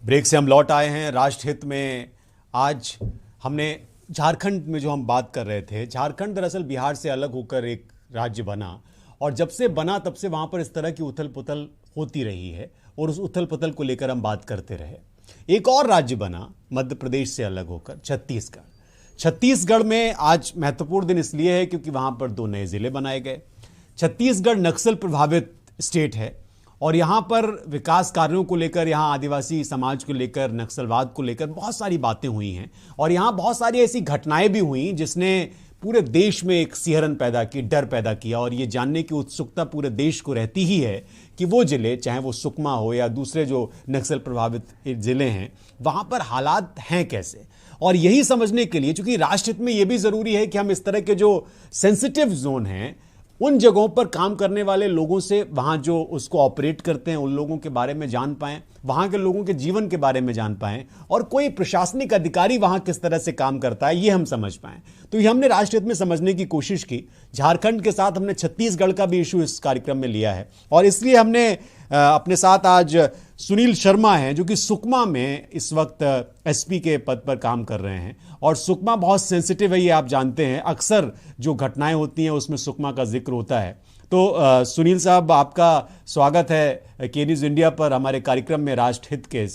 Break से हम लौट आए हैं। राष्ट्रहित में आज हमने झारखंड में जो हम बात कर रहे थे, झारखंड दरअसल बिहार से अलग होकर एक राज्य बना और जब से बना तब से वहाँ पर इस तरह की उथल पुथल होती रही है और उस उथल पुथल को लेकर हम बात करते रहे। एक और राज्य बना मध्य प्रदेश से अलग होकर, छत्तीसगढ़। छत्तीसगढ़ में आज महत्वपूर्ण दिन इसलिए है क्योंकि वहाँ पर 2 नए जिले बनाए गए। छत्तीसगढ़ नक्सल प्रभावित स्टेट है और यहाँ पर विकास कार्यों को लेकर, यहाँ आदिवासी समाज को लेकर, नक्सलवाद को लेकर बहुत सारी बातें हुई हैं और यहाँ बहुत सारी ऐसी घटनाएं भी हुई जिसने पूरे देश में एक सिहरन पैदा की, डर पैदा किया और ये जानने की उत्सुकता पूरे देश को रहती ही है कि वो जिले, चाहे वो सुकमा हो या दूसरे जो नक्सल प्रभावित जिले हैं, वहाँ पर हालात हैं कैसे। और यही समझने के लिए, चूंकि राष्ट्रहित में ये भी ज़रूरी है कि हम इस तरह के जो सेंसिटिव जोन हैं उन जगहों पर काम करने वाले लोगों से, वहाँ जो उसको ऑपरेट करते हैं उन लोगों के बारे में जान पाएं, वहाँ के लोगों के जीवन के बारे में जान पाएं और कोई प्रशासनिक अधिकारी वहाँ किस तरह से काम करता है ये हम समझ पाएं। तो ये हमने राष्ट्रहित में समझने की कोशिश की। झारखंड के साथ हमने छत्तीसगढ़ का भी इशू इस कार्यक्रम में लिया है और इसलिए हमने अपने साथ आज सुनील शर्मा हैं जो कि सुकमा में इस वक्त एसपी के पद पर काम कर रहे हैं और सुकमा बहुत सेंसिटिव है, ये आप जानते हैं। अक्सर जो घटनाएं होती हैं उसमें सुकमा का जिक्र होता है। तो सुनील साहब, आपका स्वागत है के न्यूज़ इंडिया पर हमारे कार्यक्रम में राष्ट्रहित के।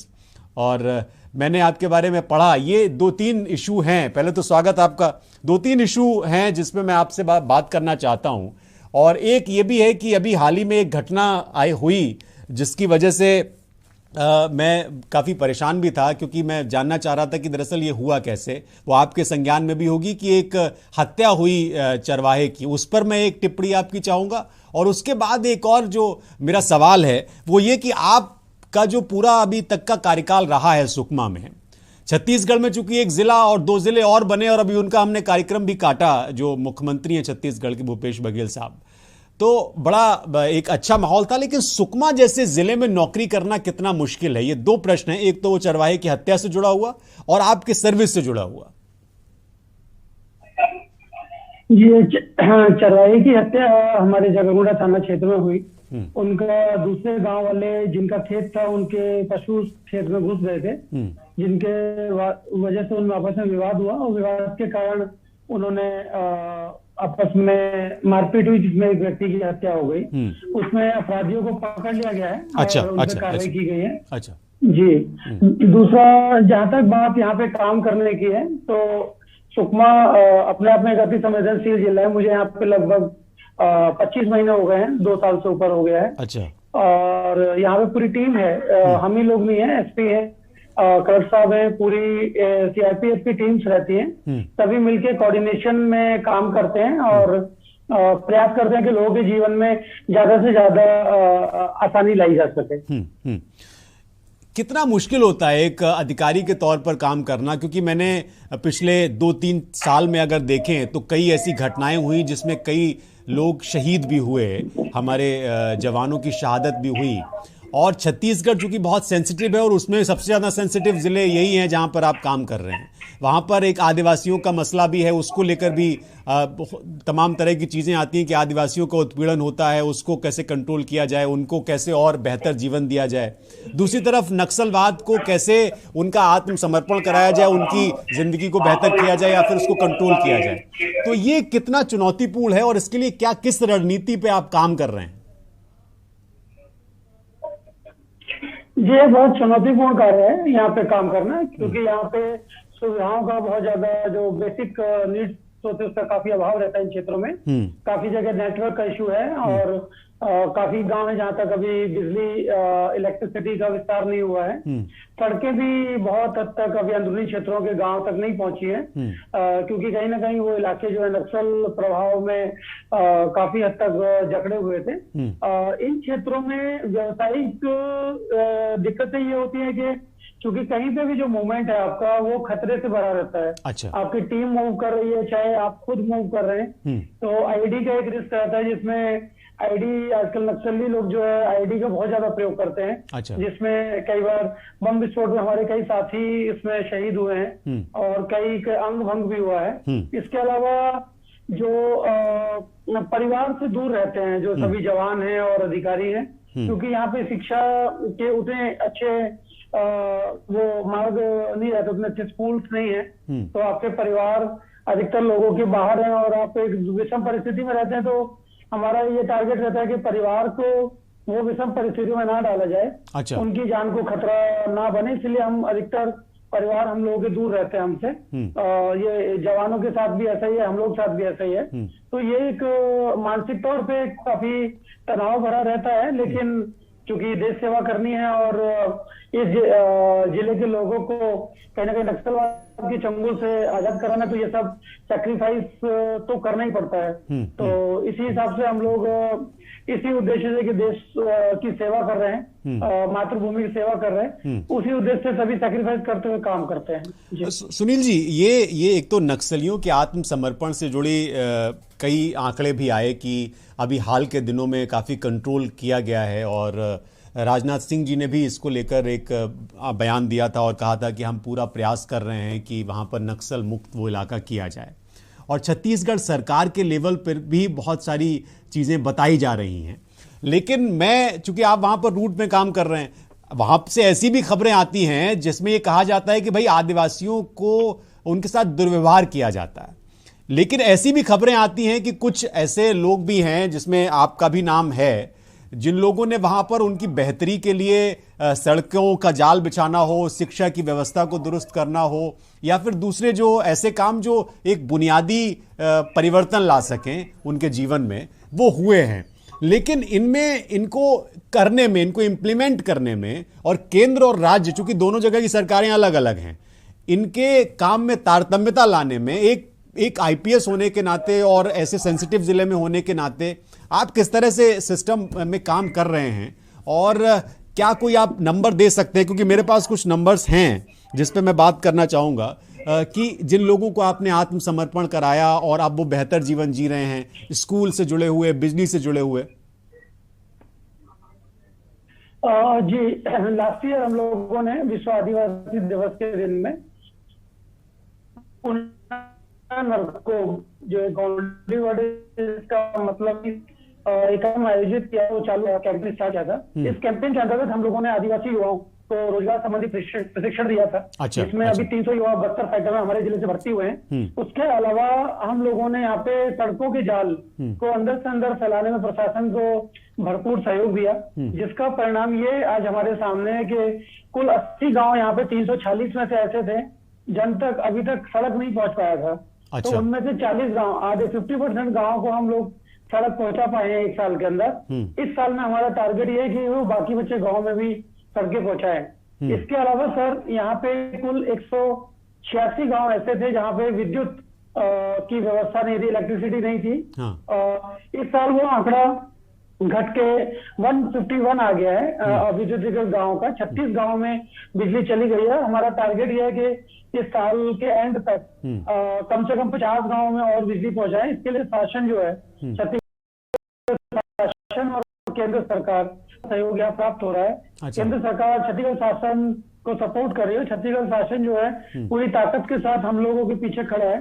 और मैंने आपके बारे में पढ़ा, ये 2-3 इशू हैं। पहले तो स्वागत आपका। 2-3 इशू हैं जिसमें मैं आपसे बात करना चाहता हूं और एक ये भी है कि अभी हाल ही में एक घटना हुई जिसकी वजह से मैं काफ़ी परेशान भी था क्योंकि मैं जानना चाह रहा था कि दरअसल ये हुआ कैसे। वो आपके संज्ञान में भी होगी कि एक हत्या हुई चरवाहे की, उस पर मैं एक टिप्पणी आपकी चाहूँगा। और उसके बाद एक और जो मेरा सवाल है वो ये कि आपका जो पूरा अभी तक का कार्यकाल रहा है सुकमा में, छत्तीसगढ़ में चूंकि एक जिला और 2 जिले और बने और अभी उनका हमने कार्यक्रम भी काटा, जो मुख्यमंत्री हैं छत्तीसगढ़ के भूपेश बघेल साहब, तो बड़ा एक अच्छा माहौल था। लेकिन सुकमा जैसे जिले में नौकरी करना कितना मुश्किल है, ये 2 प्रश्न हैं। एक तो वो चरवाहे की हत्या से जुड़ा हुआ और आपके सर्विस से जुड़ा हुआ। ये चरवाहे की हत्या हमारे जगरगुंडा थाना क्षेत्र में हुई। उनका दूसरे गांव वाले जिनका खेत था, उनके पशु खेत में घुस गए थे, जिनके वजह से उनमें आपस में विवाद हुआ और विवाद के कारण उन्होंने आपस में मारपीट हुई जिसमें एक व्यक्ति की हत्या हो गई। उसमें अपराधियों को पकड़ लिया गया है और उन पर कार्रवाई की गई है। अच्छा जी। दूसरा, जहां तक बात यहाँ पे काम करने की है, तो सुकमा अपने आप में एक अति संवेदनशील जिला है। मुझे यहाँ पे लगभग 25 महीने हो गए हैं, 2 साल से ऊपर हो गया है। अच्छा। और यहाँ पे पूरी टीम है, हम ही लोग नहीं है, एसपी है, कलेक्टर साहब है, पूरी सीआरपीएफ की टीम्स रहती हैं। सभी मिलके कोऑर्डिनेशन में काम करते हैं और प्रयास करते हैं कि लोगों के जीवन में ज्यादा से ज्यादा आसानी लाई जा सके। कितना मुश्किल होता है एक अधिकारी के तौर पर काम करना, क्योंकि मैंने पिछले 2-3 साल में अगर देखें तो कई ऐसी घटनाएं हुई जिसमें कई लोग शहीद भी हुए, हमारे जवानों की शहादत भी हुई। और छत्तीसगढ़ जो कि बहुत सेंसिटिव है और उसमें सबसे ज़्यादा सेंसिटिव ज़िले यही हैं जहां पर आप काम कर रहे हैं। वहां पर एक आदिवासियों का मसला भी है, उसको लेकर भी तमाम तरह की चीज़ें आती हैं कि आदिवासियों का उत्पीड़न होता है, उसको कैसे कंट्रोल किया जाए, उनको कैसे और बेहतर जीवन दिया जाए। दूसरी तरफ नक्सलवाद को कैसे उनका आत्मसमर्पण कराया जाए, उनकी ज़िंदगी को बेहतर किया जाए या फिर उसको कंट्रोल किया जाए। तो ये कितना चुनौतीपूर्ण है और इसके लिए किस रणनीति पर आप काम कर रहे हैं? ये बहुत चुनौतीपूर्ण कार्य है यहाँ पे काम करना, क्योंकि यहाँ पे सुविधाओं का बहुत ज्यादा जो बेसिक नीड्स होते हैं उसका काफी अभाव रहता है इन क्षेत्रों में। काफी जगह नेटवर्क का इशू है और काफी गांव है जहाँ तक अभी बिजली इलेक्ट्रिसिटी का विस्तार नहीं हुआ है। सड़कें भी बहुत हद तक अभी अंदरूनी क्षेत्रों के गांव तक नहीं पहुंची है, क्योंकि कहीं ना कहीं वो इलाके जो है नक्सल प्रभाव में काफी हद तक जकड़े हुए थे। इन क्षेत्रों में व्यावसायिक दिक्कतें ये होती है कि क्योंकि कहीं पे भी जो मूवमेंट है आपका वो खतरे से भरा रहता है। अच्छा। आपकी टीम मूव कर रही है, चाहे आप खुद मूव कर रहे हैं, तो आईडी का एक रिस्क रहता है, जिसमें आईडी आजकल नक्सली लोग जो है आईडी का बहुत ज्यादा प्रयोग करते हैं। अच्छा। जिसमें कई बार बम विस्फोट में हमारे कई साथी इसमें शहीद हुए हैं और कई अंग भंग भी हुआ है। इसके अलावा जो परिवार से दूर रहते हैं जो सभी जवान हैं और अधिकारी हैं, क्योंकि यहाँ पे शिक्षा के उतने अच्छे वो मार्ग नहीं रहते, उतने अच्छे स्कूल्स नहीं है। तो आपके परिवार अधिकतर लोगों के बाहर हैं और आप एक विषम परिस्थिति में रहते हैं, तो हमारा ये टारगेट रहता है कि परिवार को वो विषम परिस्थितियों में ना डाला जाए। अच्छा। उनकी जान को खतरा ना बने, इसलिए हम अधिकतर परिवार हम लोगों के दूर रहते हैं हमसे। ये जवानों के साथ भी ऐसा ही है, हम लोग के साथ भी ऐसा ही है। तो ये एक मानसिक तौर पे काफी तनाव भरा रहता है, लेकिन क्योंकि देश सेवा करनी है और इस जिले के लोगों को कहीं ना कहीं नक्सलवाद के चंगुल से आजाद कराना, तो ये सब सैक्रिफाइस तो करना ही पड़ता है। तो इसी हिसाब से हम लोग इसी उद्देश्य से कि देश की सेवा कर रहे हैं, मातृभूमि की सेवा कर रहे हैं, उसी उद्देश्य से सभी सैक्रिफाइस करते हुए काम करते हैं। सुनील जी, ये एक तो नक्सलियों के आत्मसमर्पण से जुड़ी कई आंकड़े भी आए कि अभी हाल के दिनों में काफ़ी कंट्रोल किया गया है, और राजनाथ सिंह जी ने भी इसको लेकर एक बयान दिया था और कहा था कि हम पूरा प्रयास कर रहे हैं कि वहाँ पर नक्सल मुक्त वो इलाका किया जाए। और छत्तीसगढ़ सरकार के लेवल पर भी बहुत सारी चीज़ें बताई जा रही हैं, लेकिन चूंकि आप वहाँ पर रूट में काम कर रहे हैं, वहाँ से ऐसी भी खबरें आती हैं जिसमें ये कहा जाता है कि भाई आदिवासियों को उनके साथ दुर्व्यवहार किया जाता है। लेकिन ऐसी भी खबरें आती हैं कि कुछ ऐसे लोग भी हैं, जिसमें आपका भी नाम है, जिन लोगों ने वहाँ पर उनकी बेहतरी के लिए सड़कों का जाल बिछाना हो, शिक्षा की व्यवस्था को दुरुस्त करना हो, या फिर दूसरे जो ऐसे काम जो एक बुनियादी परिवर्तन ला सकें उनके जीवन में, वो हुए हैं। लेकिन इनको करने में, इनको इम्प्लीमेंट करने में, और केंद्र और राज्य, चूंकि दोनों जगह की सरकारें अलग अलग हैं, इनके काम में तारतम्यता लाने में एक आईपीएस होने के नाते और ऐसे सेंसिटिव जिले में होने के नाते आप किस तरह से सिस्टम में काम कर रहे हैं, और क्या कोई आप नंबर दे सकते हैं? क्योंकि मेरे पास कुछ नंबर्स हैं जिस पे मैं बात करना चाहूँगा कि जिन लोगों को आपने आत्मसमर्पण कराया और आप वो बेहतर जीवन जी रहे हैं, स्कूल से जुड़े हुए, बिजली से जुड़े हुए। जी, लास्ट ईयर हम लोगों ने विश्व आदिवासी दिवस के दिन में को जो का मतलब एक आयोजित किया, वो चालू कैंपेन स्टार्ट किया था। इस कैंपेन के अंतर्गत हम लोगों ने आदिवासी युवाओं को रोजगार संबंधी प्रशिक्षण दिया था। अच्छा, इसमें अभी 300 युवा बस्तर सेक्टर में हमारे जिले से भर्ती हुए हैं। उसके अलावा हम लोगों ने यहाँ पे सड़कों के जाल को अंदर से अंदर फैलाने में प्रशासन को भरपूर सहयोग दिया, जिसका परिणाम ये आज हमारे सामने है कि कुल 80 गाँव यहाँ पे 346 में से ऐसे थे जन तक अभी तक सड़क नहीं पहुंच पाया था। अच्छा। तो उनमें से 40 गाँव, आधे 50% गाँव को हम लोग सड़क पहुंचा पाए हैं एक साल के अंदर। इस साल में हमारा टारगेट ये है कि वो बाकी बच्चे गाँव में भी सड़कें पहुंचाएं। इसके अलावा सर, यहाँ पे कुल 186 गाँव ऐसे थे जहाँ पे विद्युत की व्यवस्था नहीं थी, इलेक्ट्रिसिटी नहीं थी। इस साल वो आंकड़ा घट के 151 आ गया है विद्युत गाँव का। 36 गाँव में बिजली चली गई है। हमारा टारगेट यह है कि इस साल के एंड तक कम से कम 50 गाँव में और बिजली पहुंचाए। इसके लिए शासन जो है, छत्तीसगढ़ शासन और केंद्र सरकार सहयोग यहाँ प्राप्त हो रहा है। अच्छा। केंद्र सरकार छत्तीसगढ़ शासन को सपोर्ट कर रही है। छत्तीसगढ़ शासन जो है पूरी ताकत के साथ हम लोगों के पीछे खड़ा है,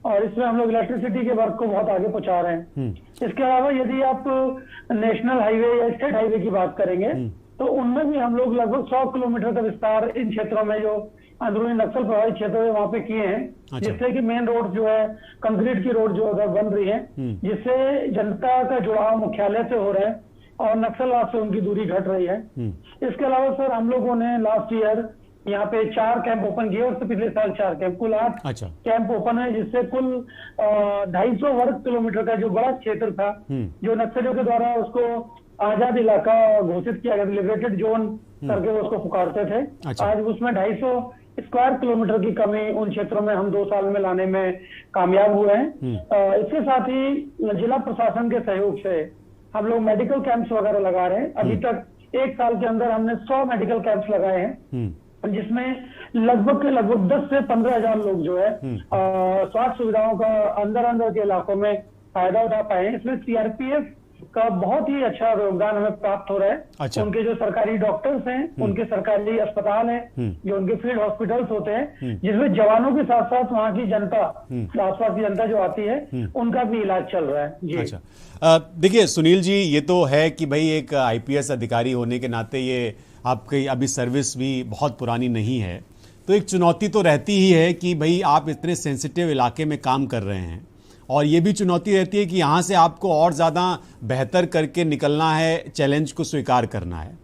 और इसमें हम लोग इलेक्ट्रिसिटी के वर्क को बहुत आगे पहुंचा रहे हैं। इसके अलावा यदि आप नेशनल हाईवे या स्टेट हाईवे की बात करेंगे तो उनमें भी हम लोग लगभग 100 किलोमीटर का विस्तार इन क्षेत्रों में, जो अंदरूनी नक्सल प्रभावित क्षेत्र है, वहाँ पे किए हैं। अच्छा। जिससे कि मेन रोड जो है, कंक्रीट की रोड जो अगर बन रही है, जिससे जनता का जुड़ाव मुख्यालय से हो रहा है और नक्सलवाद से उनकी दूरी घट रही है। इसके अलावा सर, हम लोगों ने लास्ट ईयर यहाँ पे 4 कैंप ओपन किए, और पिछले साल 4 कैंप, कुल 8 अच्छा। कैंप ओपन है, जिससे कुल 250 वर्ग किलोमीटर का जो बड़ा क्षेत्र था, जो नक्सलियों के द्वारा उसको आजाद इलाका घोषित किया गया, लिबरेटेड जोन करके उसको पुकारते थे। अच्छा। आज उसमें 250 स्क्वायर किलोमीटर की कमी उन क्षेत्रों में हम 2 साल में लाने में कामयाब हुए हैं। इसके साथ ही जिला प्रशासन के सहयोग से हम लोग मेडिकल कैंप्स वगैरह लगा रहे हैं। अभी तक 1 साल के अंदर हमने 100 मेडिकल कैंप्स लगाए हैं, जिसमें लगभग 10 से 15 हजार लोग जो है स्वास्थ्य सुविधाओं का अंदर के इलाकों में फायदा उठा पाए हैं। इसमें सीआरपीएफ का बहुत ही अच्छा योगदान हमें प्राप्त हो रहा है। अच्छा। उनके जो सरकारी डॉक्टर्स हैं, उनके सरकारी अस्पताल हैं, जो उनके फील्ड हॉस्पिटल्स होते हैं, जिसमें जवानों के साथ साथ वहाँ की जनता, आसपास की जनता जो आती है, उनका भी इलाज चल रहा है जी। अच्छा, देखिए सुनील जी, ये तो है कि भाई एक आईपीएस अधिकारी होने के नाते ये आपकी अभी सर्विस भी बहुत पुरानी नहीं है, तो एक चुनौती तो रहती ही है कि भाई आप इतने सेंसिटिव इलाके में काम कर रहे हैं, और ये भी चुनौती रहती है कि यहाँ से आपको और ज़्यादा बेहतर करके निकलना है, चैलेंज को स्वीकार करना है।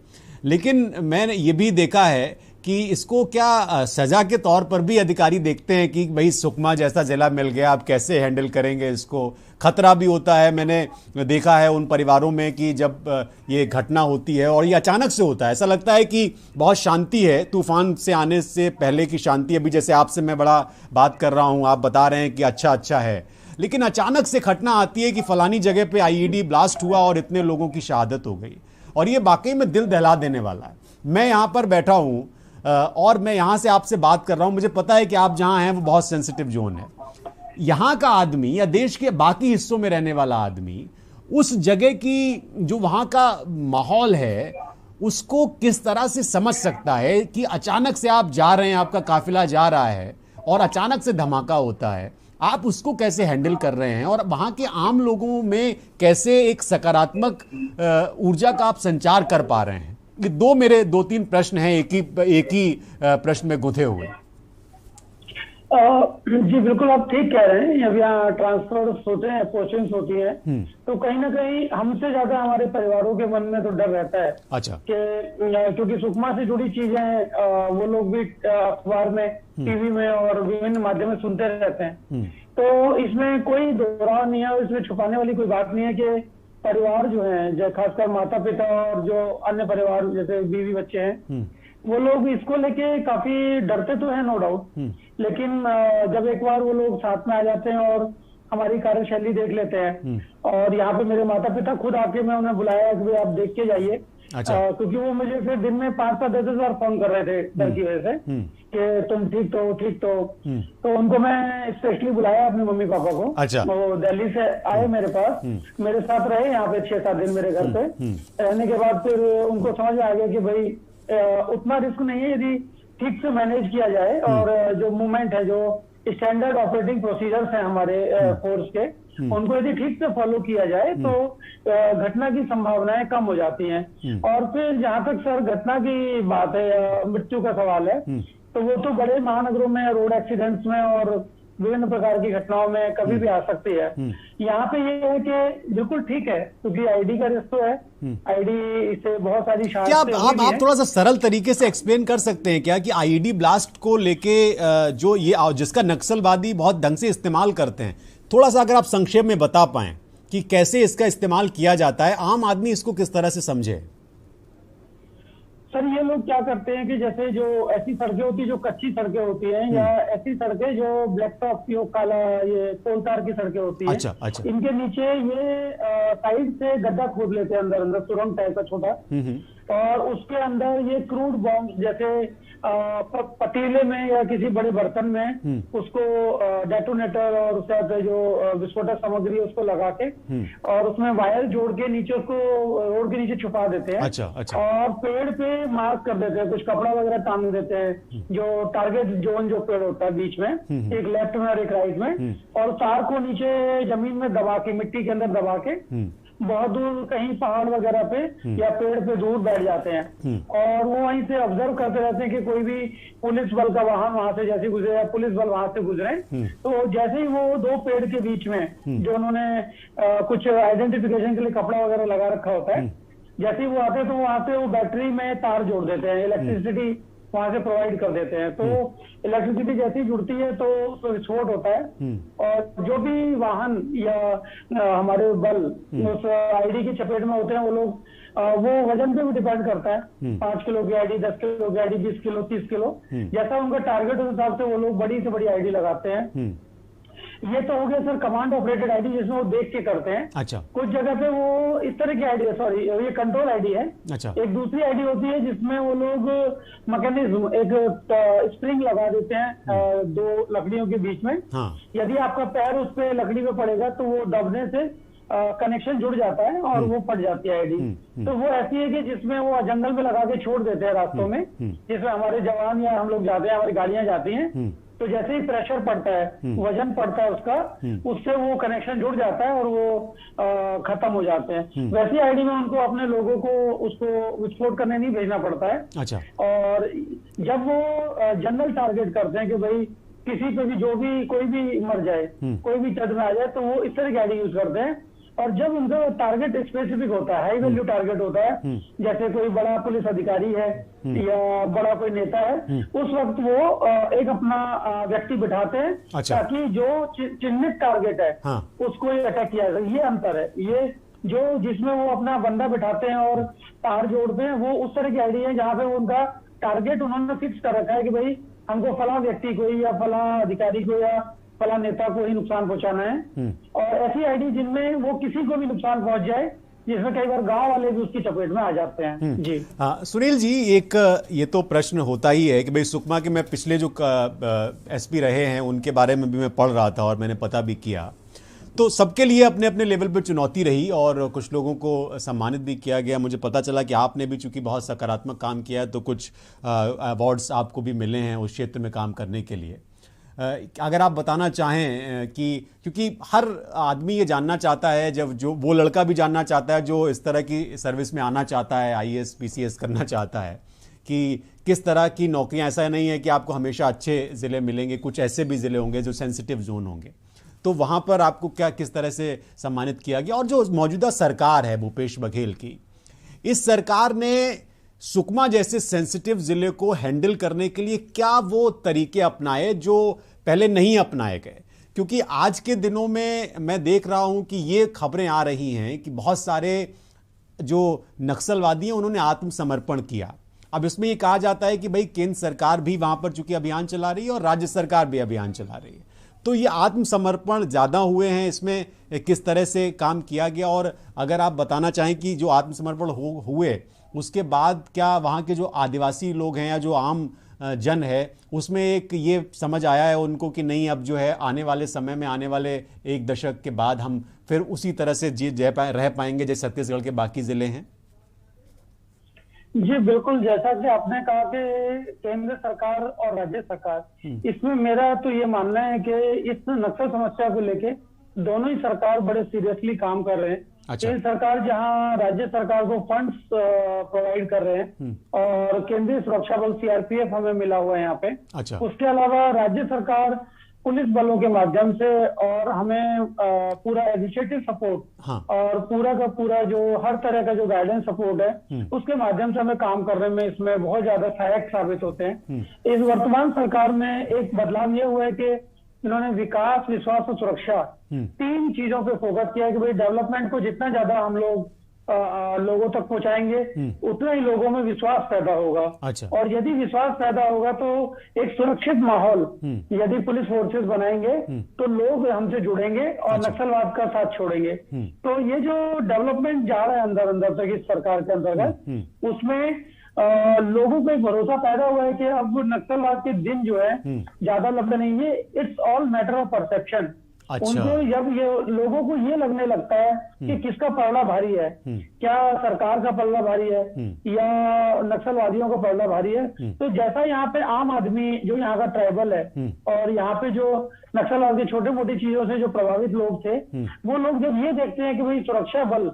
लेकिन मैंने ये भी देखा है कि इसको क्या सज़ा के तौर पर भी अधिकारी देखते हैं कि भाई सुकमा जैसा जिला मिल गया, आप कैसे हैंडल करेंगे इसको। खतरा भी होता है, मैंने देखा है उन परिवारों में कि जब ये घटना होती है और ये अचानक से होता है, ऐसा लगता है कि बहुत शांति है, तूफान से आने से पहले की शांति। अभी जैसे आपसे मैं बड़ा बात कर रहा हूँ, आप बता रहे हैं कि अच्छा है, लेकिन अचानक से घटना आती है कि फलानी जगह पे आईईडी ब्लास्ट हुआ और इतने लोगों की शहादत हो गई, और ये वाकई में दिल दहला देने वाला है। मैं यहाँ पर बैठा हूँ और मैं यहाँ से आपसे बात कर रहा हूँ, मुझे पता है कि आप जहाँ हैं वो बहुत सेंसिटिव जोन है। यहाँ का आदमी या देश के बाकी हिस्सों में रहने वाला आदमी उस जगह की जो वहाँ का माहौल है उसको किस तरह से समझ सकता है कि अचानक से आप जा रहे हैं, आपका काफिला जा रहा है और अचानक से धमाका होता है, आप उसको कैसे हैंडल कर रहे हैं और वहां के आम लोगों में कैसे एक सकारात्मक ऊर्जा का आप संचार कर पा रहे हैं? ये मेरे 2-3 प्रश्न हैं एक ही प्रश्न में गुंथे हुए। जी बिल्कुल, आप ठीक कह रहे हैं। जब यहाँ ट्रांसफर्स होते हैं, पोस्टिंग्स होती है, तो कहीं ना कहीं हमसे ज्यादा हमारे परिवारों के मन में तो डर रहता है। अच्छा। क्योंकि सुकमा से जुड़ी चीजें वो लोग भी अखबार में, टीवी में और विभिन्न माध्यम में सुनते रहते हैं, तो इसमें कोई दोहराव नहीं है, इसमें छुपाने वाली कोई बात नहीं है कि परिवार जो है, खासकर माता पिता और जो अन्य परिवार जैसे बीवी बच्चे हैं, वो लोग इसको लेके काफी डरते तो है, नो डाउट। लेकिन जब एक बार वो लोग साथ में आ जाते हैं और हमारी कार्यशैली देख लेते हैं, और यहाँ पे मेरे माता पिता खुद आके, मैं उन्हें बुलाया कि भाई आप देख के जाइए। अच्छा। क्योंकि वो मुझे फिर दिन में 5-10 बार फोन कर रहे थे डर की वजह से कि तुम ठीक तो उनको मैं स्पेशली बुलाया अपने मम्मी पापा को। अच्छा। वो दिल्ली से आए मेरे पास, मेरे साथ रहे यहाँ पे 6-7 दिन मेरे घर पे रहने के बाद फिर उनको समझ आ गया कि भाई उतना रिस्क नहीं है यदि ठीक से मैनेज किया जाए, और जो मूवमेंट है, जो स्टैंडर्ड ऑपरेटिंग प्रोसीजर्स हैं हमारे फोर्स के, उनको यदि ठीक से फॉलो किया जाए तो घटना की संभावनाएं कम हो जाती हैं। और फिर जहां तक सर घटना की बात है, मृत्यु का सवाल है, तो वो तो बड़े महानगरों में रोड एक्सीडेंट्स में और विभिन्न प्रकार की घटनाओं में कभी भी आ सकती है। यहाँ पे ये है कि बिल्कुल ठीक है, क्योंकि आईडी का रिस्क तो है, आईडी से बहुत सारी क्या आप थोड़ा सा सरल तरीके से एक्सप्लेन कर सकते हैं क्या कि आईडी ब्लास्ट को लेके जो ये जिसका नक्सलवादी बहुत ढंग से इस्तेमाल करते हैं, थोड़ा सा अगर आप संक्षेप में बता पाएं कि कैसे इसका इस्तेमाल किया जाता है, आम आदमी इसको किस तरह से समझे? सर ये लोग क्या करते हैं कि जैसे जो ऐसी सड़कें होती है, जो कच्ची सड़कें होती हैं, या ऐसी सड़कें जो ब्लैक टॉप की काला ये कोल तार की सड़कें होती हैं, अच्छा। इनके नीचे ये साइड से गड्ढा खोद लेते हैं, अंदर सुरंग टाइप का छोटा, और उसके अंदर ये क्रूड बॉम्ब जैसे पतीले में या किसी बड़े बर्तन में उसको डेटोनेटर और उसके साथ जो विस्फोटक सामग्री है उसको लगा के और उसमें वायर जोड़ के नीचे उसको रोड के नीचे छुपा देते हैं। अच्छा। और पेड़ पे मार्क कर देते हैं, कुछ कपड़ा वगैरह टांग देते हैं, जो टारगेट जोन जो पेड़ होता है बीच में, एक लेफ्ट में और एक राइट में, और तार को नीचे जमीन में दबा के, मिट्टी के अंदर दबा के बहुत दूर कहीं पहाड़ वगैरह पे या पेड़ पे दूर बैठ जाते हैं, और वो वहीं से ऑब्जर्व करते रहते हैं कि कोई भी पुलिस बल का वाहन वहां से जैसे गुजरे या पुलिस बल वहां से गुजरे, तो जैसे ही वो 2 पेड़ के बीच में जो उन्होंने कुछ आइडेंटिफिकेशन के लिए कपड़ा वगैरह लगा रखा होता है, जैसे ही वो आते हैं तो वहां से वो बैटरी में तार जोड़ देते हैं, इलेक्ट्रिसिटी वहां से प्रोवाइड कर देते हैं। तो इलेक्ट्रिसिटी जैसी जुड़ती है तो विस्फोट होता है, और जो भी वाहन या हमारे बल उस आईडी की चपेट में होते हैं, वो लोग वो वजन पे भी डिपेंड करता है, 5 किलो की आईडी, 10 किलो की आईडी, 20 किलो, 30 किलो, जैसा उनका टारगेट उस हिसाब से वो लोग बड़ी से बड़ी आईडी लगाते हैं। ये तो हो गया सर कमांड ऑपरेटेड आईडी, जिसमें वो देख के करते हैं। अच्छा। कुछ जगह पे वो इस तरह की आईडी है, सॉरी ये कंट्रोल आईडी है। अच्छा। एक दूसरी आईडी होती है जिसमें वो लोग मैकेनिज्म, एक स्प्रिंग लगा देते हैं 2 लकड़ियों के बीच में। हाँ। यदि आपका पैर उस पे लकड़ी पे पड़ेगा तो वो दबने से कनेक्शन जुड़ जाता है और वो फट जाती है आईडी। तो वो ऐसी है कि जिसमें वो जंगल में लगा के छोड़ देते हैं रास्तों में, जिसमें हमारे जवान या हम लोग जाते हैं, हमारी गाड़ियां जाती हैं, तो जैसे ही प्रेशर पड़ता है, वजन पड़ता है उसका, उससे वो कनेक्शन जुड़ जाता है और वो खत्म हो जाते हैं। वैसी आईडी में उनको अपने लोगों को उसको विस्फोट करने नहीं भेजना पड़ता है। अच्छा। और जब वो जनरल टारगेट करते हैं कि भाई किसी पे भी, जो भी कोई भी मर जाए, कोई भी चढ़ में आ जाए, तो वो इस तरह की आईडी यूज करते हैं। और जब उनका टारगेट स्पेसिफिक होता है, हाई वैल्यू टारगेट होता है, जैसे कोई बड़ा पुलिस अधिकारी है या बड़ा कोई नेता है, उस वक्त वो एक अपना व्यक्ति बिठाते हैं। अच्छा। ताकि जो चिन्हित टारगेट है, हाँ। उसको अटैक किया जाए। ये अंतर है, ये जो जिसमें वो अपना बंदा बिठाते हैं और तार जोड़ते हैं, वो उस तरह की आईडी है जहाँ पे उनका टारगेट उन्होंने फिक्स कर रखा है कि भाई हमको फला व्यक्ति को या फला अधिकारी को या फला नेता को ही नुकसान पहुंचाना है। और ऐसी आईडी जिनमें वो किसी को भी नुकसान पहुंच जाए, जिसमें कई बार गांव वाले भी उसकी चपेट में आ जाते हैं। जी सुनील जी, एक ये तो प्रश्न होता ही है कि भाई सुकमा के मैं पिछले जो एसपी रहे हैं उनके बारे में भी मैं पढ़ रहा था और मैंने पता भी किया, तो सबके लिए अपने अपने लेवल पर चुनौती रही और कुछ लोगों को सम्मानित भी किया गया। मुझे पता चला कि आपने भी चूंकि बहुत सकारात्मक काम किया है तो कुछ अवार्ड्स आपको भी मिले हैं उस क्षेत्र में काम करने के लिए। अगर आप बताना चाहें कि क्योंकि हर आदमी ये जानना चाहता है, जब जो वो लड़का भी जानना चाहता है जो इस तरह की सर्विस में आना चाहता है, आईएएस पीसीएस करना चाहता है, कि किस तरह की नौकरियां। ऐसा नहीं है कि आपको हमेशा अच्छे ज़िले मिलेंगे, कुछ ऐसे भी ज़िले होंगे जो सेंसिटिव जोन होंगे, तो वहाँ पर आपको क्या किस तरह से सम्मानित किया गया। और जो मौजूदा सरकार है भूपेश बघेल की, इस सरकार ने सुकमा जैसे सेंसिटिव ज़िले को हैंडल करने के लिए क्या वो तरीके अपनाए जो पहले नहीं अपनाए गए। क्योंकि आज के दिनों में मैं देख रहा हूं कि ये खबरें आ रही हैं कि बहुत सारे जो नक्सलवादी हैं उन्होंने आत्मसमर्पण किया। अब इसमें ये कहा जाता है कि भाई केंद्र सरकार भी वहां पर चूंकि अभियान चला रही है और राज्य सरकार भी अभियान चला रही है, तो ये आत्मसमर्पण ज़्यादा हुए हैं, इसमें किस तरह से काम किया गया। और अगर आप बताना चाहें कि जो आत्मसमर्पण हुए उसके बाद क्या वहाँ के जो आदिवासी लोग हैं या जो आम जन है उसमें एक ये समझ आया है उनको कि नहीं, अब जो है आने वाले समय में, आने वाले एक दशक के बाद हम फिर उसी तरह से रह पाएंगे जैसे छत्तीसगढ़ के बाकी जिले हैं। जी बिल्कुल, जैसा कि आपने कहा कि केंद्र सरकार और राज्य सरकार, इसमें मेरा तो ये मानना है कि इस नक्सल समस्या को लेके दोनों ही सरकार बड़े सीरियसली काम कर रहे हैं। अच्छा। केंद्र सरकार जहां राज्य सरकार को फंड्स प्रोवाइड कर रहे हैं और केंद्रीय सुरक्षा बल सीआरपीएफ हमें मिला हुआ है यहाँ पे। अच्छा। उसके अलावा राज्य सरकार पुलिस बलों के माध्यम से और हमें पूरा एडमिनिस्ट्रेटिव सपोर्ट, हाँ, और पूरा का पूरा जो हर तरह का जो गाइडेंस सपोर्ट है उसके माध्यम से हमें काम करने में इसमें बहुत ज्यादा सहायक साबित होते हैं। इस वर्तमान सरकार में एक बदलाव ये हुआ है कि इन्होंने विकास, विश्वास और सुरक्षा 3 चीजों पे फोकस किया है कि भाई डेवलपमेंट को जितना ज्यादा हम लोग लोगों तक पहुंचाएंगे उतना ही लोगों में विश्वास पैदा होगा। अच्छा। और यदि विश्वास पैदा होगा तो एक सुरक्षित माहौल यदि पुलिस फोर्सेस बनाएंगे तो लोग हमसे जुड़ेंगे और नक्सलवाद का साथ छोड़ेंगे। तो ये जो डेवलपमेंट जा रहा है अंदर अंदर तक इस सरकार के अंतर्गत, उसमें लोगों को एक भरोसा पैदा हुआ है कि अब नक्सलवाद के दिन जो है ज्यादा लंबे नहीं है। It's all matter of perception. अच्छा। उनको जब ये लोगों को ये लगने लगता है कि किसका पलड़ा भारी है, क्या सरकार का पलड़ा भारी है या नक्सलवादियों का पलड़ा भारी है, तो जैसा यहाँ पे आम आदमी जो यहाँ का ट्राइबल है और यहाँ पे जो नक्सलवाद की छोटी मोटी चीजों से जो प्रभावित लोग थे, वो लोग जब ये देखते हैं कि भाई सुरक्षा बल,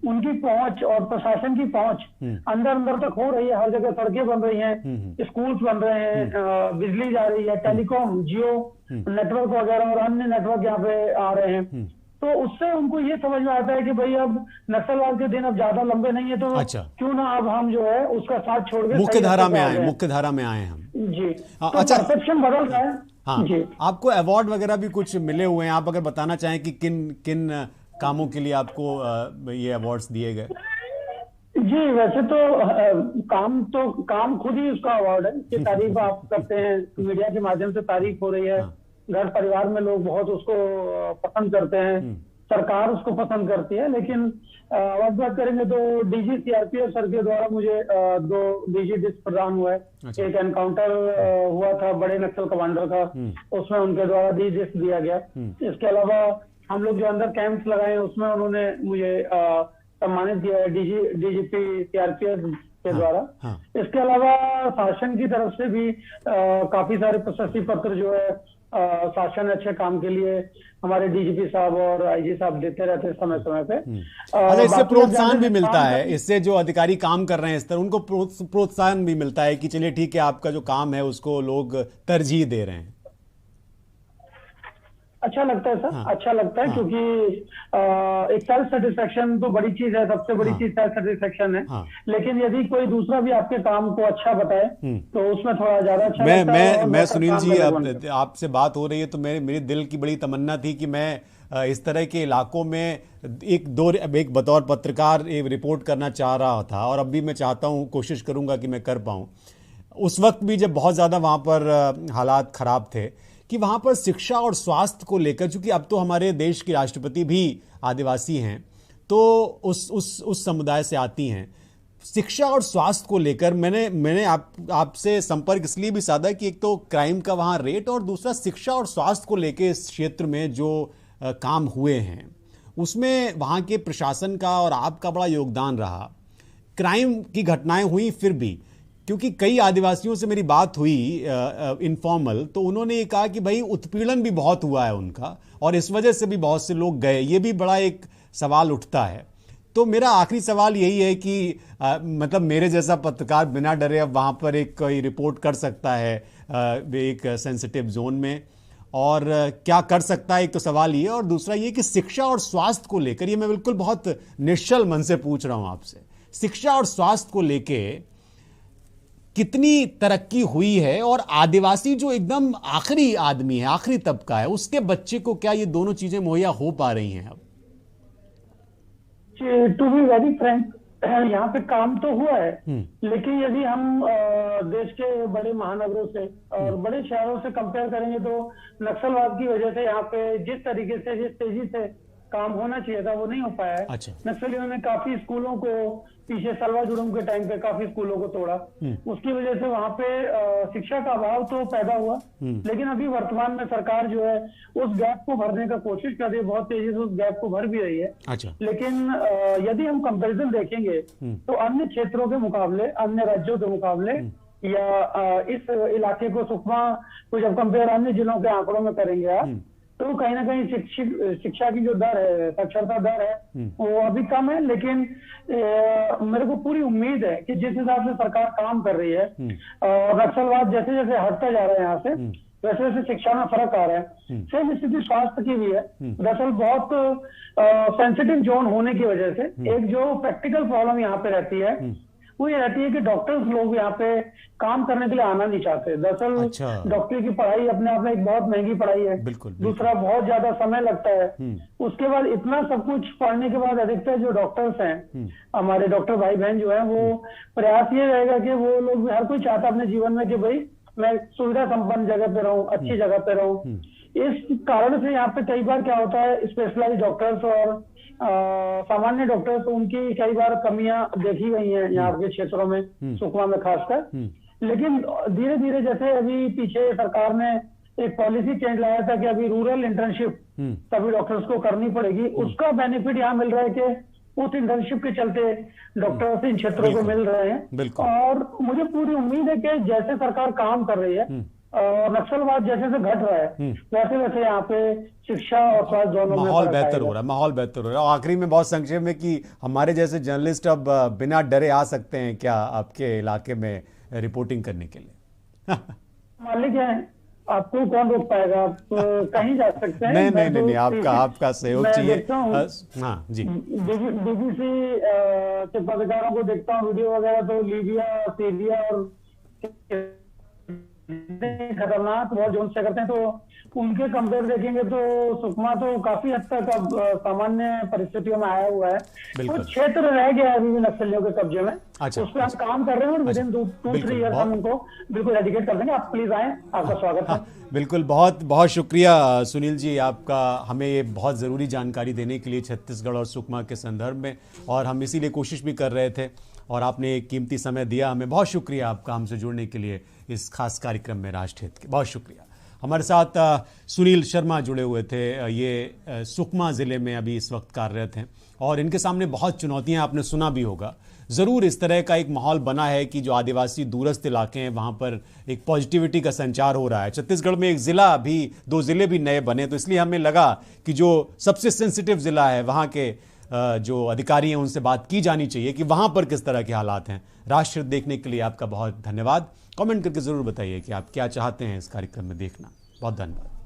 उनकी पहुंच और प्रशासन की पहुंच अंदर अंदर तक हो रही है, हर जगह सड़कें बन रही हैं, स्कूल्स बन रहे हैं, बिजली जा रही है, टेलीकॉम, जियो नेटवर्क वगैरह और अन्य नेटवर्क यहाँ पे आ रहे हैं, तो उससे उनको ये समझ में आता है कि भाई अब नक्सलवाद के दिन अब ज्यादा लंबे नहीं है, तो अच्छा, क्यों ना अब हम जो है उसका साथ छोड़ के मुख्य धारा में आए, मुख्य धारा में आए हम। जी। तो अच्छा, परसेप्शन बदल रहा है। हाँ जी। आपको अवार्ड वगैरह भी कुछ मिले हुए हैं, आप अगर बताना चाहें कि किन किन कामों के लिए आपको ये अवार्ड्स दिए गए। जी, वैसे तो काम खुद ही उसका अवार्ड है कि तारीफ आप करते हैं, मीडिया के माध्यम से तारीफ हो रही है, घर परिवार में लोग बहुत उसको पसंद करते हैं, सरकार उसको पसंद करती है। लेकिन अवार्ड बात करेंगे तो डीजी सीआरपीएफ सर के द्वारा मुझे 2 डीजी डिस्क प्रदान हुआ है। अच्छा। एक एनकाउंटर हुआ था बड़े नक्सल कमांडर का, उसमें उनके द्वारा डीजी डिस्क दिया गया। इसके अलावा हम लोग जो अंदर कैंप्स लगाए उसमें उन्होंने मुझे सम्मानित किया है डीजीपी सीआरपीएफ के द्वारा। इसके अलावा शासन की तरफ से भी काफी सारे प्रशस्ति पत्र जो है शासन अच्छे काम के लिए हमारे डीजीपी साहब और आईजी साहब देते रहते हैं समय समय पे। अच्छा, इससे प्रोत्साहन भी मिलता है, इससे जो अधिकारी काम कर रहे हैं इस तरह उनको प्रोत्साहन भी मिलता है कि चलिए ठीक है, आपका जो काम है उसको लोग तरजीह दे रहे हैं। अच्छा लगता है सर, अच्छा लगता है क्योंकि एक सेल्फ सेटिस्फेक्शन तो बड़ी चीज है, सबसे बड़ी चीज सेल्फ सेटिस्फेक्शन है। लेकिन यदि कोई दूसरा भी आपके काम को अच्छा बताए तो उसमें थोड़ा ज्यादा अच्छा लगता है। मैं सुनील जी, आपसे बात हो रही है तो मेरे दिल की बड़ी तमन्ना थी कि मैं इस तरह के इलाकों में एक बतौर पत्रकार एक रिपोर्ट करना चाह रहा था, और अब भी मैं चाहता हूँ, कोशिश करूंगा कि मैं कर पाऊँ। उस वक्त भी जब बहुत ज़्यादा वहाँ पर हालात ख़राब थे कि वहाँ पर शिक्षा और स्वास्थ्य को लेकर, चूंकि अब तो हमारे देश के राष्ट्रपति भी आदिवासी हैं तो उस समुदाय से आती हैं, शिक्षा और स्वास्थ्य को लेकर मैंने आपसे संपर्क इसलिए भी साधा कि एक तो क्राइम का वहाँ रेट और दूसरा शिक्षा और स्वास्थ्य को लेकर इस क्षेत्र में जो काम हुए हैं उसमें वहाँ के प्रशासन का और आपका बड़ा योगदान रहा। क्राइम की घटनाएं हुई फिर भी, क्योंकि कई आदिवासियों से मेरी बात हुई इनफॉर्मल, तो उन्होंने ये कहा कि भाई उत्पीड़न भी बहुत हुआ है उनका और इस वजह से भी बहुत से लोग गए। ये भी बड़ा एक सवाल उठता है। तो मेरा आखिरी सवाल यही है कि मतलब मेरे जैसा पत्रकार बिना डरे अब वहाँ पर एक कोई रिपोर्ट कर सकता है एक सेंसिटिव जोन में, और क्या कर सकता है, एक तो सवाल ये, और दूसरा ये कि शिक्षा और स्वास्थ्य को लेकर, ये मैं बिल्कुल बहुत निश्चल मन से पूछ रहा हूँ आपसे, शिक्षा और स्वास्थ्य को लेके कितनी तरक्की हुई है, और आदिवासी जो एकदम आखिरी आदमी है, आखिरी तबका है, उसके बच्चे को क्या ये दोनों चीजें मुहैया हो पा रही हैं अब? टू बी वेरी फ्रैंक, यहाँ पे काम तो हुआ है, लेकिन यदि हम देश के बड़े महानगरों से और बड़े शहरों से कंपेयर करेंगे तो नक्सलवाद की वजह से यहाँ पे जिस तरीके से, जिस तेजी से काम होना चाहिए था वो नहीं हो पाया है। अच्छा। नक्सलियों ने काफी स्कूलों को, पीछे सलवा जुड़ूम के टाइम पे काफी स्कूलों को तोड़ा, उसकी वजह से वहाँ पे शिक्षा का अभाव तो पैदा हुआ, लेकिन अभी वर्तमान में सरकार जो है उस गैप को भरने का कोशिश कर रही है, बहुत तेजी से उस गैप को भर भी रही है। अच्छा। लेकिन यदि हम कंपैरिजन देखेंगे तो अन्य क्षेत्रों के मुकाबले, अन्य राज्यों के मुकाबले, या इस इलाके को, सुकमा को जब कंपेयर अन्य जिलों के आंकड़ों में करेंगे आप, तो कहीं ना कहीं शिक्षा की जो दर है, साक्षरता दर है, वो अभी कम है। लेकिन मेरे को पूरी उम्मीद है कि जिस हिसाब से सरकार काम कर रही है और नक्सलवाद जैसे जैसे हटता जा रहा है यहाँ से, वैसे वैसे शिक्षा में फर्क आ रहा है। सेम स्थिति स्वास्थ्य की भी है। दरअसल बहुत सेंसिटिव जोन होने की वजह से एक जो प्रैक्टिकल प्रॉब्लम यहाँ पे रहती है वो ये रहती है कि डॉक्टर्स लोग यहाँ पे काम करने के लिए आना नहीं चाहते। दरअसल अच्छा। डॉक्टरी की पढ़ाई अपने आप में एक बहुत महंगी पढ़ाई है। बिल्कुल। दूसरा, बहुत ज्यादा समय लगता है। उसके बाद इतना सब कुछ पढ़ने के बाद अधिकतर जो डॉक्टर्स हैं, हमारे डॉक्टर भाई बहन जो है, वो प्रयास ये रहेगा कि वो लोग, हर कोई चाहता अपने जीवन में कि भाई मैं सुविधा संपन्न जगह पे रहूं, अच्छी जगह पे रहूं। इस कारण से यहाँ पे कई बार क्या होता है, स्पेशलाइज डॉक्टर्स और सामान्य डॉक्टर्स, उनकी कई बार कमियां देखी गई हैं यहाँ के क्षेत्रों में, सुकमा में खासकर। लेकिन धीरे धीरे, जैसे अभी पीछे सरकार ने एक पॉलिसी चेंज लाया था कि अभी रूरल इंटर्नशिप सभी डॉक्टर्स को करनी पड़ेगी, उसका बेनिफिट यहाँ मिल रहा है कि उस इंटर्नशिप के चलते डॉक्टर्स इन क्षेत्रों को मिल रहे हैं। और मुझे पूरी उम्मीद है कि जैसे सरकार काम कर रही है और नक्सलवाद जैसे से घट रहा है, वैसे वैसे यहाँ पे शिक्षा और स्वास्थ्य दोनों में माहौल बेहतर हो रहा है, माहौल बेहतर हो रहा है। और आखिरी में बहुत संक्षेप में कि हमारे जैसे जर्नलिस्ट अब बिना डरे आ सकते हैं क्या आपके इलाके में रिपोर्टिंग करने के लिए? मालिक है, आपको कौन रोक पाएगा, आप कहीं जा सकते हैं। नहीं, आपका सहयोग चाहिए। हाँ जी। बीबीसी के पत्रकारों को देखता हूँ वीडियो वगैरह, तो लीबिया, सीरिया और खतरनाक बहुत जोन से करते हैं, तो उनके कंपेयर देखेंगे तो सुकमा तो काफी हद तक अब सामान्य परिस्थितियों में आया हुआ है। तो क्षेत्र रह गया है अभी भी नक्सलियों के कब्जे में। अच्छा। उस पर हम काम कर रहे हैं और विदिन 2-3 ईयर हम उनको बिल्कुल एजुकेट कर देंगे। आप प्लीज आए, आपका स्वागत है। बिल्कुल, बहुत बहुत शुक्रिया सुनील जी आपका, हमें ये बहुत ज़रूरी जानकारी देने के लिए छत्तीसगढ़ और सुकमा के संदर्भ में, और हम इसीलिए कोशिश भी कर रहे थे और आपने एक कीमती समय दिया हमें। बहुत शुक्रिया आपका हमसे जुड़ने के लिए इस खास कार्यक्रम में राष्ट्रहित के, बहुत शुक्रिया। हमारे साथ सुनील शर्मा जुड़े हुए थे। ये सुकमा ज़िले में अभी इस वक्त कार्यरत हैं और इनके सामने बहुत चुनौतियां, आपने सुना भी होगा। ज़रूर इस तरह का एक माहौल बना है कि जो आदिवासी दूरस्थ इलाके हैं वहाँ पर एक पॉजिटिविटी का संचार हो रहा है। छत्तीसगढ़ में एक ज़िला भी, 2 ज़िले भी नए बने, तो इसलिए हमें लगा कि जो सबसे सेंसिटिव ज़िला है वहाँ के जो अधिकारी हैं उनसे बात की जानी चाहिए कि वहाँ पर किस तरह के हालात हैं। राष्ट्र देखने के लिए आपका बहुत धन्यवाद। कमेंट करके ज़रूर बताइए कि आप क्या चाहते हैं इस कार्यक्रम में देखना। बहुत धन्यवाद।